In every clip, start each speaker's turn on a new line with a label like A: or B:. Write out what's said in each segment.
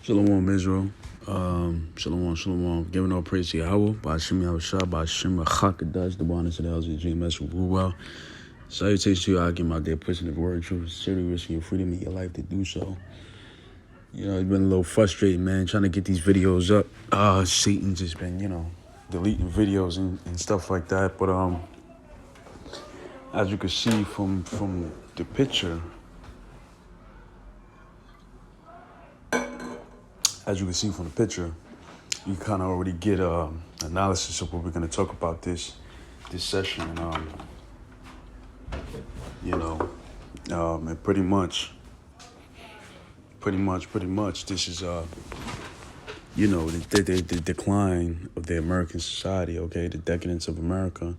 A: Shalom, Israel. Shalom. Giving all praise to Yahweh. Ba'ashim Yahushua, Ba'ashim Chakadash, the one that said, GMS will rule well. Salutations to you, I give my day pushing the word truth, sincerely risking your freedom in your life to do so. You know, it's been a little frustrating, man, trying to get these videos up. Satan's just been, deleting videos and stuff like that. But as you can see from the picture, you kind of already get analysis of what we're going to talk about this session. And pretty much, this is the decline of the American society. Okay, the decadence of America.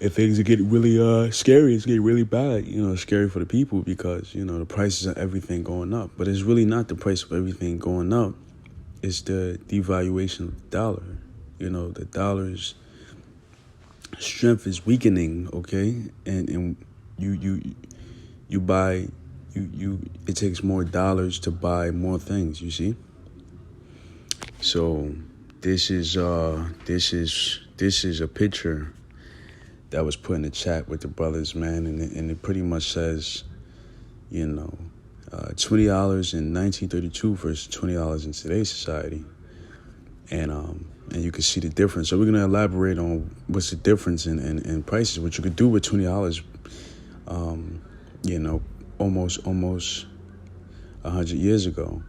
A: If things get really scary, it's getting really bad. Scary for the people because the prices of everything going up. But it's really not the price of everything going up. It's the devaluation of the dollar. The dollar's strength is weakening. Okay, and you buy. It takes more dollars to buy more things. You see. So this is a picture that was put in the chat with the brothers, man, and it pretty much says, $20 in 1932 versus $20 in today's society, and you can see the difference. So we're gonna elaborate on what's the difference in prices, what you could do with $20, almost 100 years ago.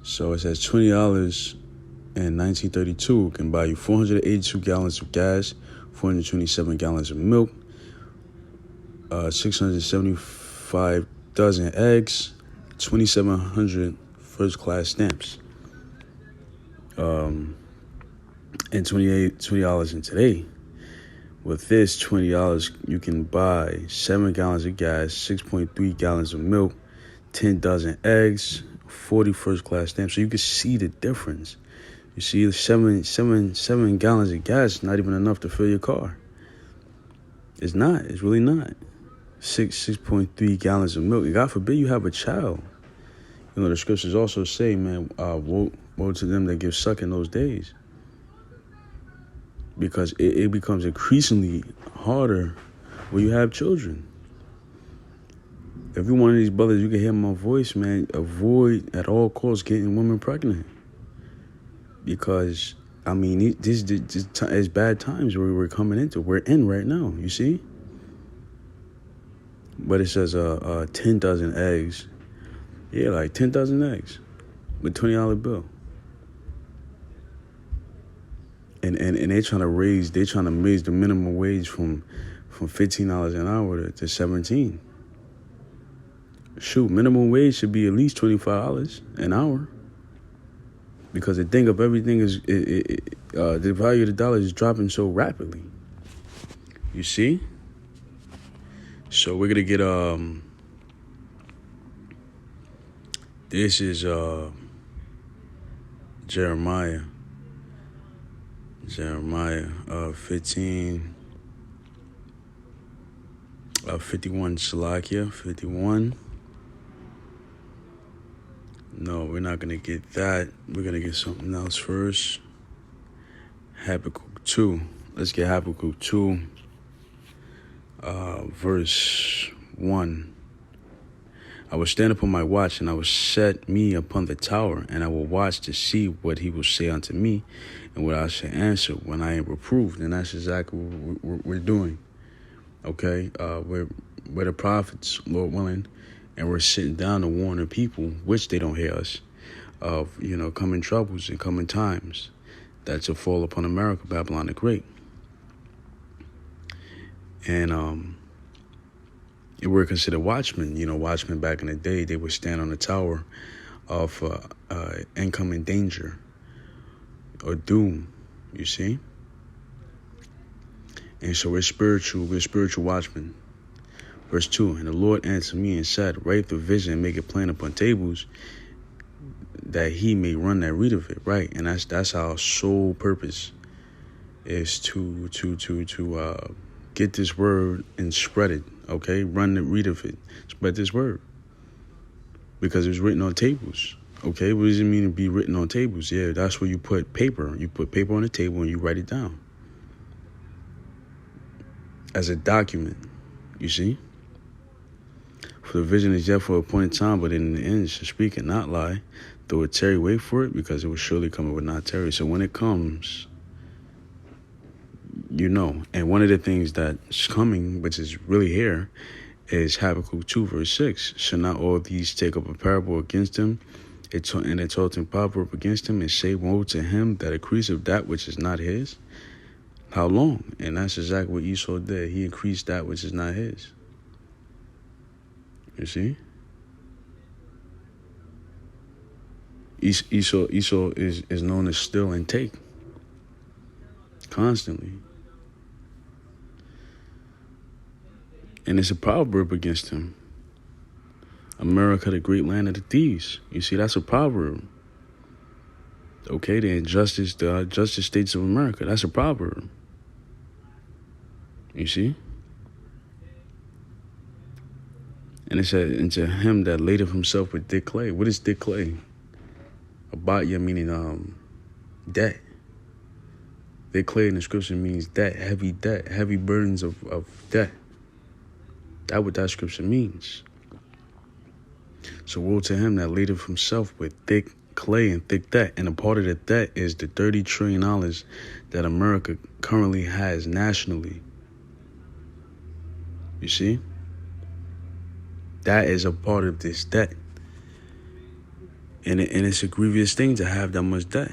A: So it says $20 in 1932 can buy you 482 gallons of gas, 427 gallons of milk, 675 dozen eggs, 2,700 first-class stamps. And $20 in today. With this $20, you can buy 7 gallons of gas, 6.3 gallons of milk, 10 dozen eggs, 40 first-class stamps. So you can see the difference. You see, 7 gallons of gas is not even enough to fill your car. It's not. It's really not. 6.3 gallons of milk. God forbid you have a child. The scriptures also say, man, woe to them that give suck in those days. Because it becomes increasingly harder when you have children. Every one of these brothers, you can hear my voice, man, avoid at all costs getting women pregnant. Because, this is bad times where we're coming into. We're in right now, you see? But it says 10 dozen eggs. Yeah, like 10 dozen eggs with $20 bill. And they're trying to raise the minimum wage from $15 an hour to $17. Shoot, minimum wage should be at least $25 an hour. Because the thing of everything is, the value of the dollar is dropping so rapidly. You see? So we're gonna get this is Jeremiah 51 Salakia 51. No, we're not going to get that. We're going to get something else first. Habakkuk 2. Let's get Habakkuk 2, verse 1. I will stand upon my watch, and I will set me upon the tower, and I will watch to see what he will say unto me, and what I shall answer when I am reproved. And that's exactly what we're doing. Okay? We're the prophets, Lord willing, and we're sitting down to warn the people, which they don't hear us, of, coming troubles and coming times that shall fall upon America, Babylon the Great. And we're considered watchmen. Watchmen back in the day, they would stand on the tower of incoming danger or doom, you see? And so we're spiritual watchmen. Verse 2, and the Lord answered me and said, write the vision and make it plain upon tables, that he may run that read of it. Right, and that's our sole purpose, is to get this word and spread it. Okay, run the read of it, spread this word. because it was written on tables. Okay, what does it mean to be written on tables? Yeah, that's where you put paper. You put paper on the table and you write it down as a document, you see? For the vision is yet for a appointed time, but in the end it shall speak and not lie. Though it tarry, wait for it, because it will surely come, it will not tarry. So when it comes, you know. And one of the things that's coming, which is really here, is Habakkuk 2, verse 6. Shall not all these take up a parable against him, and it taught in proverb against him, and say, woe to him that increaseth that which is not his? How long? And that's exactly what Esau did. He increased that which is not his. You see? Esau is known as steal and take. Constantly. And it's a proverb against him. America, the great land of the thieves. You see, that's a proverb. Okay, the injustice, the justice states of America. That's a proverb. You see? And it said, into him that ladeth himself with thick clay. What is thick clay? Abatya meaning debt. Thick clay in the scripture means debt, heavy burdens of debt. That's what that scripture means. So woe to him that ladeth himself with thick clay and thick debt. And a part of the debt is the $30 trillion that America currently has nationally. You see? That is a part of this debt. And it's a grievous thing to have that much debt.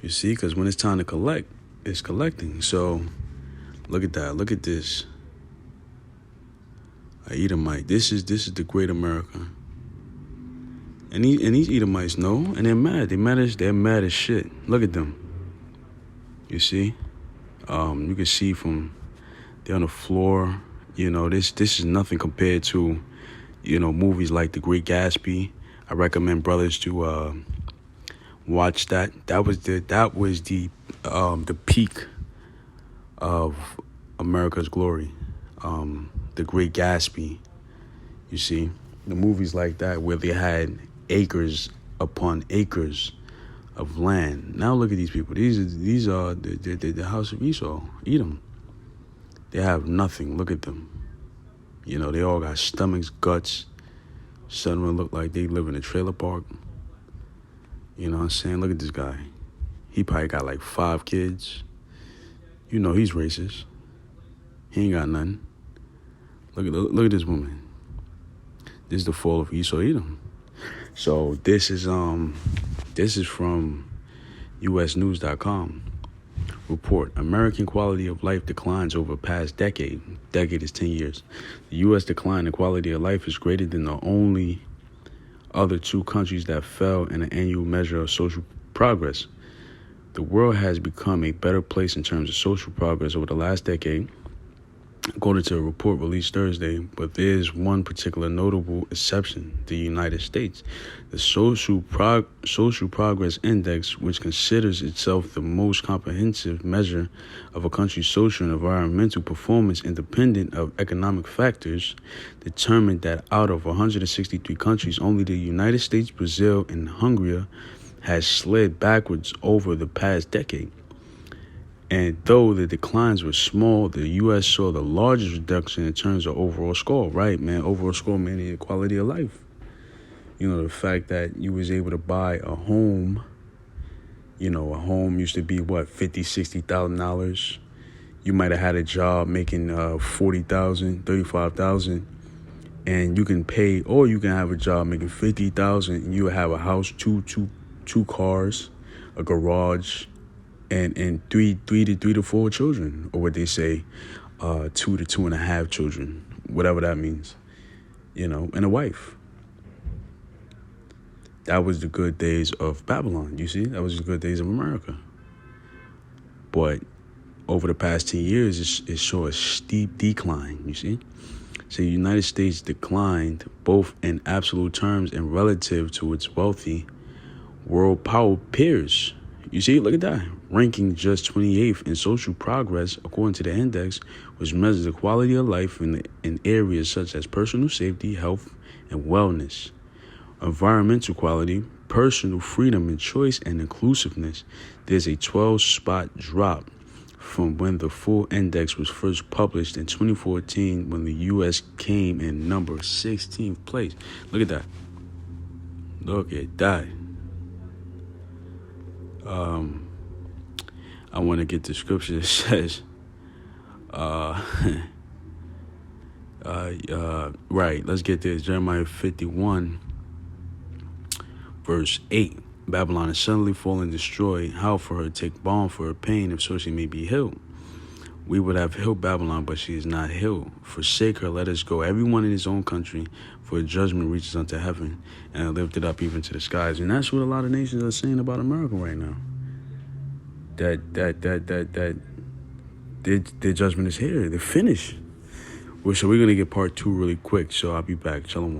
A: You see? Because when it's time to collect, it's collecting. So look at that. Look at this. A Edomite. This is the great America. And these Edomites know, and they're mad. They're mad as shit. Look at them. You see? You can see from they're on the floor. You know, this is nothing compared to, you know, movies like The Great Gatsby. I recommend brothers to watch that. That was the peak of America's glory. The Great Gatsby. You see, the movies like that where they had acres upon acres of land. Now look at these people. These are the house of Esau, Edom. They have nothing. Look at them. You know, they all got stomachs, guts. Some of them look like they live in a trailer park. You know what I'm saying? Look at this guy. He probably got like 5 kids. You know he's racist. He ain't got nothing. Look at this woman. This is the fall of Esau Edom. So this is from usnews.com. Report: American quality of life declines over past decade. Decade is 10 years. The U.S. decline in quality of life is greater than the only other 2 countries that fell in an annual measure of social progress. The world has become a better place in terms of social progress over the last decade, according to a report released Thursday, but there is one particular notable exception: the United States. The Social Progress Index, which considers itself the most comprehensive measure of a country's social and environmental performance independent of economic factors, determined that out of 163 countries, only the United States, Brazil, and Hungary has slid backwards over the past decade. And though the declines were small, the U.S. saw the largest reduction in terms of overall score. Right, man. Overall score meaning quality of life. You know, the fact that you was able to buy a home. You know, a home used to be, $50,000, $60,000. You might have had a job making $40,000, $35,000. And you can pay, or you can have a job making $50,000 and you have a house, two cars, a garage, and three to 4 children, or what they say, 2 to 2.5 children, whatever that means, you know, and a wife. That was the good days of Babylon, you see? That was the good days of America. But over the past 10 years, it saw a steep decline, you see? So the United States declined both in absolute terms and relative to its wealthy world power peers. You see, look at that. Ranking just 28th in social progress, according to the index, which measures the quality of life in areas such as personal safety, health, and wellness. Environmental quality, personal freedom and choice, and inclusiveness. There's a 12-spot drop from when the full index was first published in 2014, when the U.S. came in number 16th place. Look at that. Look at that. I want to get the scripture that says, right, let's get this. Jeremiah 51, verse 8. Babylon is suddenly fallen destroyed. How for her take balm for her pain, if so she may be healed? We would have healed Babylon, but she is not healed. Forsake her, let us go, everyone in his own country, for judgment reaches unto heaven, and lifted up even to the skies. And that's what a lot of nations are saying about America right now. That their judgment is here. They're finished. So we're gonna get part 2 really quick. So I'll be back. Shalom.